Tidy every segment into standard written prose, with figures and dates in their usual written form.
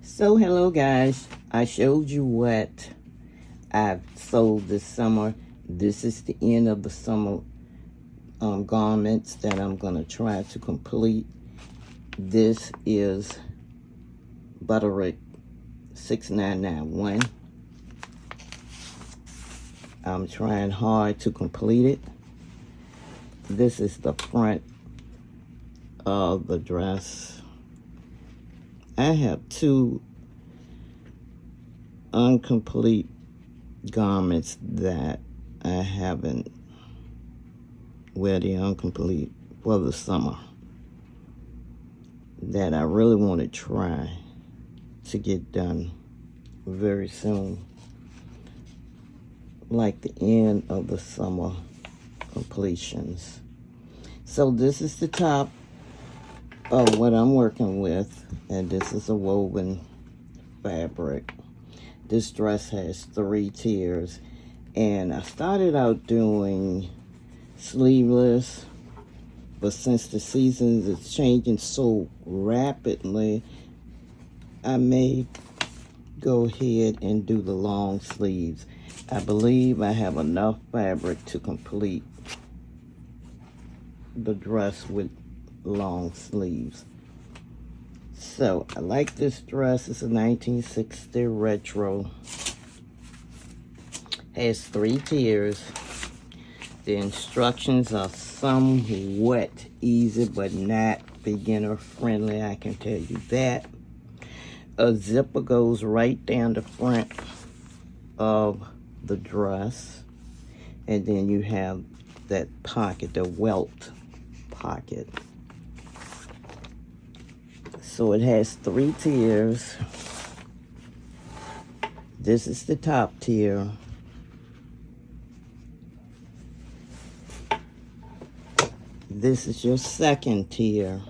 So hello guys, I showed you what I've sold this summer. This is the end of the summer garments that I'm going to try to complete. This is Butterick 6991. I'm trying hard to complete it. This is the front of the dress. I have two incomplete garments that I haven't wear the incomplete for the summer that I really want to try to get done very soon, like the end of the summer completions. So this is the top of what I'm working with, and this is a woven fabric. This dress has 3 tiers, and I started out doing sleeveless, but since the seasons is changing so rapidly, I may go ahead and do the long sleeves. I believe I have enough fabric to complete the dress with long sleeves. So I like this dress. It's a 1960 retro. Has 3 tiers. The instructions are somewhat easy, but not beginner friendly, I can tell you that. A zipper goes right down the front of the dress, and then you have that pocket, the welt pocket. So it has 3 tiers. This is the top tier. This is your second tier.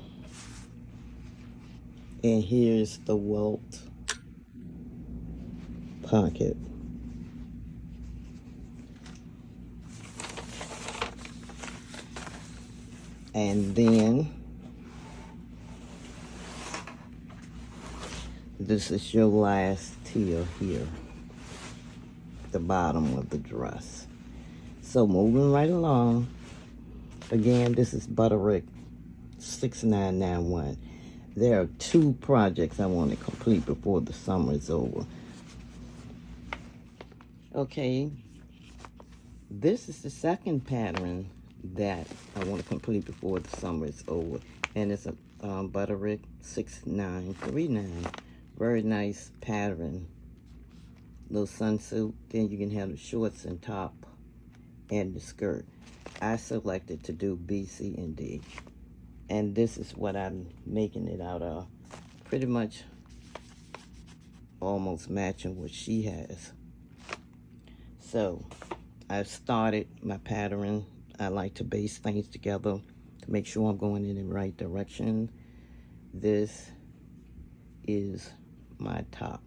And here's the welt pocket. And then this is your last tier here, the bottom of the dress. So moving right along, again, this is Butterick 6991. There are 2 projects I want to complete before the summer is over. Okay, this is the second pattern that I want to complete before the summer is over, and it's a Butterick 6939. Very nice pattern. Little sunsuit. Then you can have the shorts and top and the skirt. I selected to do B, C, and D. And this is what I'm making it out of. Pretty much almost matching what she has. So I've started my pattern. I like to base things together to make sure I'm going in the right direction. This is my top.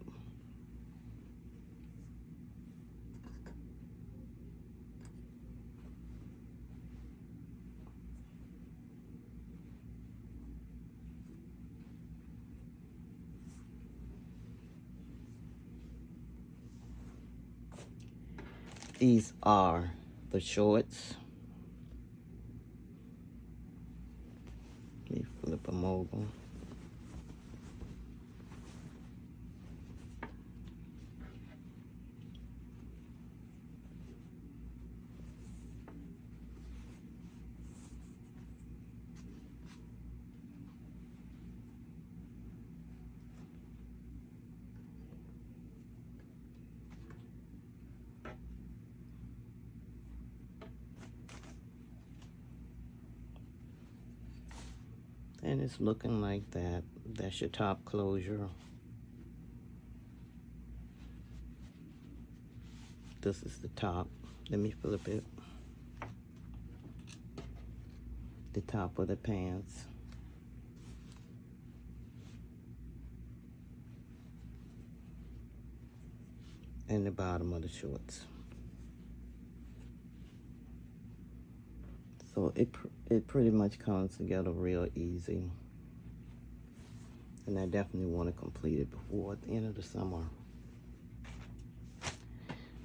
These are the shorts. Let me flip them over. And it's looking like that. That's your top closure. This is the top. Let me flip it. The top of the pants. And the bottom of the shorts. So it pretty much comes together real easy. And I definitely want to complete it before the end of the summer.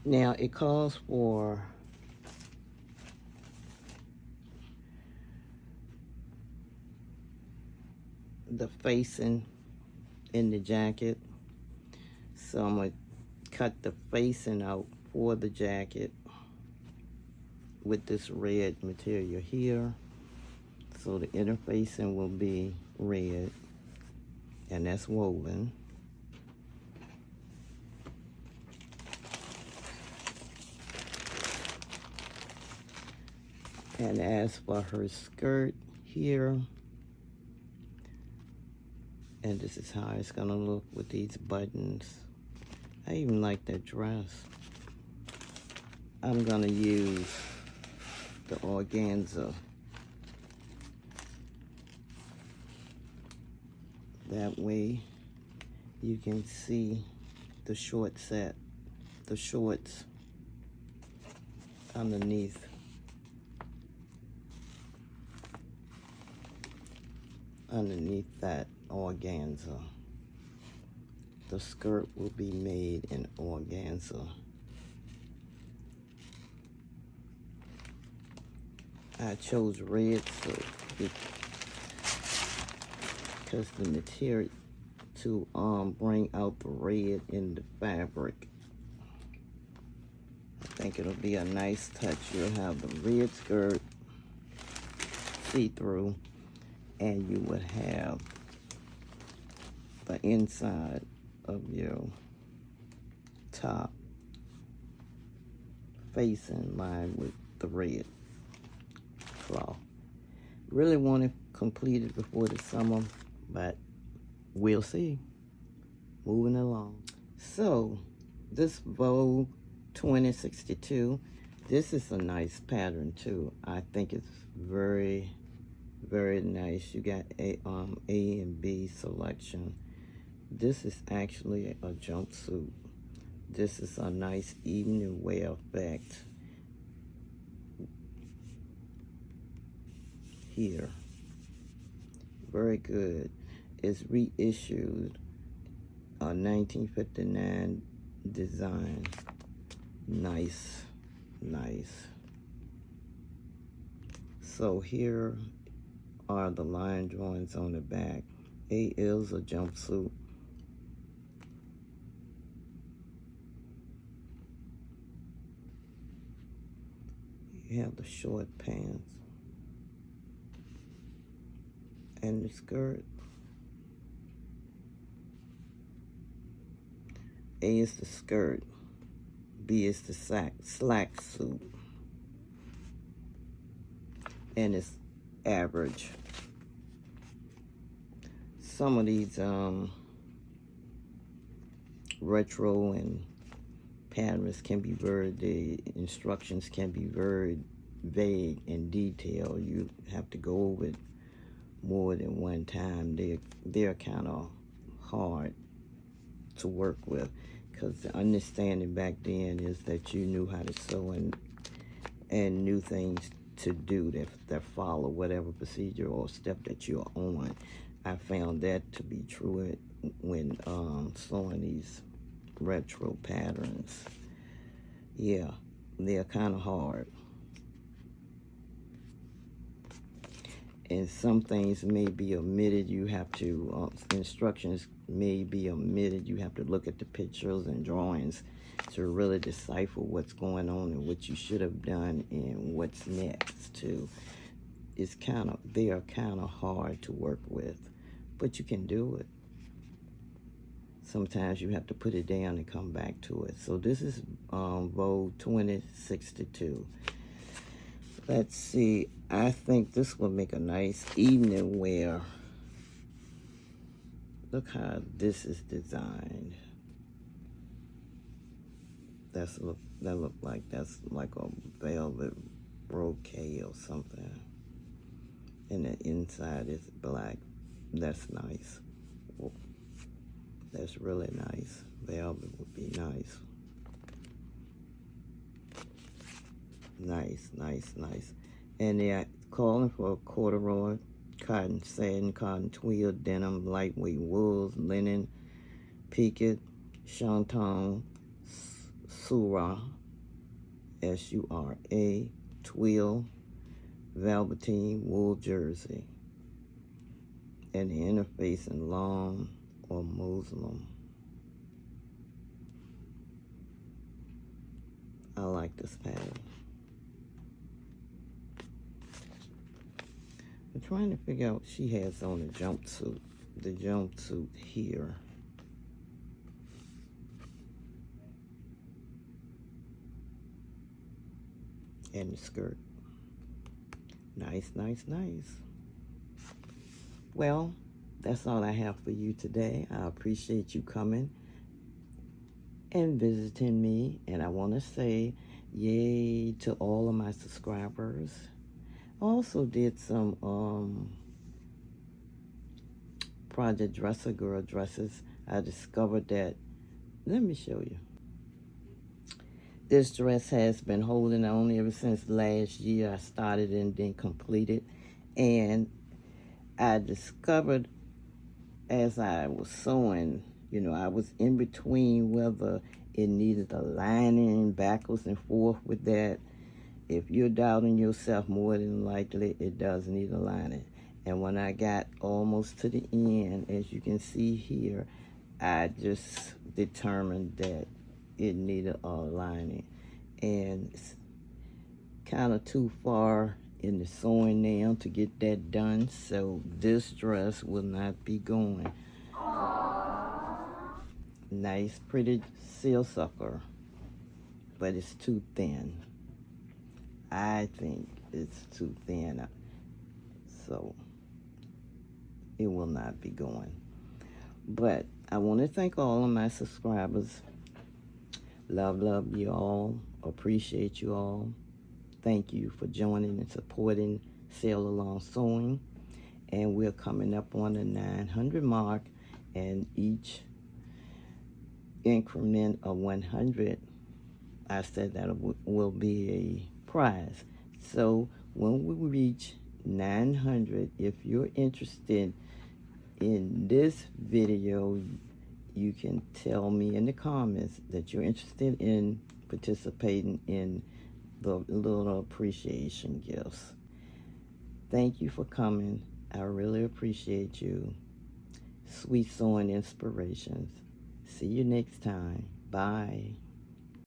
Now, it calls for the facing in the jacket. So I'm going to cut the facing out for the jacket with this red material here. So the inner facing will be red, and that's woven. And as for her skirt here, and this is how it's gonna look with these buttons. I even like that dress. I'm gonna use the organza. That way you can see the short set, the shorts underneath. Underneath that organza. The skirt will be made in organza. I chose red so because the material to bring out the red in the fabric. I think it'll be a nice touch. You'll have the red skirt see-through, and you would have the inside of your top facing lined with the red cloth. Really want to complete it before the summer, but we'll see. Moving along. So this Vogue 2062, this is a nice pattern too. I think it's very, very nice. You got A and B selection. This is actually a jumpsuit. This is a nice evening wear effect here. Very good. It's reissued a 1959 design. Nice, nice. So here are the line drawings on the back. A is a jumpsuit. You have the short pants and the skirt. A is the skirt. B is the slack suit. And it's average. Some of these retro and patterns can be the instructions can be very vague and detailed. You have to go over it more than one time. They're kind of hard to work with, because the understanding back then is that you knew how to sew and knew things to do that follow whatever procedure or step that you're on. I found that to be true when sewing these retro patterns. Yeah, they're kind of hard. And some things may be omitted. You have to, instructions may be omitted. You have to look at the pictures and drawings to really decipher what's going on and what you should have done and what's next too. They are kind of hard to work with, but you can do it. Sometimes you have to put it down and come back to it. So this is Vogue 2062. Let's see. I think this will make a nice evening wear. Look how this is designed. That look like that's like a velvet brocade or something. And the inside is black. That's nice. That's really nice. Velvet would be nice. Nice, nice, nice. And they're calling for a corduroy cotton, satin, cotton, twill, denim, lightweight wools, linen, picket, shantung, surah, S-U-R-A, twill, velveteen, wool jersey, and the interface in lawn or muslin. I like this pattern. I'm trying to figure out what she has on the jumpsuit here. And the skirt. Nice, nice, nice. Well, that's all I have for you today. I appreciate you coming and visiting me. And I want to say yay to all of my subscribers. I also did some Project Dresser Girl dresses. I discovered that, let me show you. This dress has been holding on ever since last year. I started and then completed. And I discovered as I was sewing, you know, I was in between whether it needed a lining backwards and forth with that. If you're doubting yourself, more than likely it does need a lining. And when I got almost to the end, as you can see here, I just determined that it needed a lining. And it's kind of too far in the sewing now to get that done, so this dress will not be going. Nice, pretty seersucker, but it's too thin. I think it's too thin, so it will not be going. But I want to thank all of my subscribers. Love you all. Appreciate you all. Thank you for joining and supporting Sail Along Sewing. And we're coming up on the 900 mark, and each increment of 100, I said that will be a prize. So when we reach 900, if you're interested in this video, you can tell me in the comments that you're interested in participating in the little appreciation gifts. Thank you for coming. I really appreciate you. Sweet sewing inspirations. See you next time. Bye.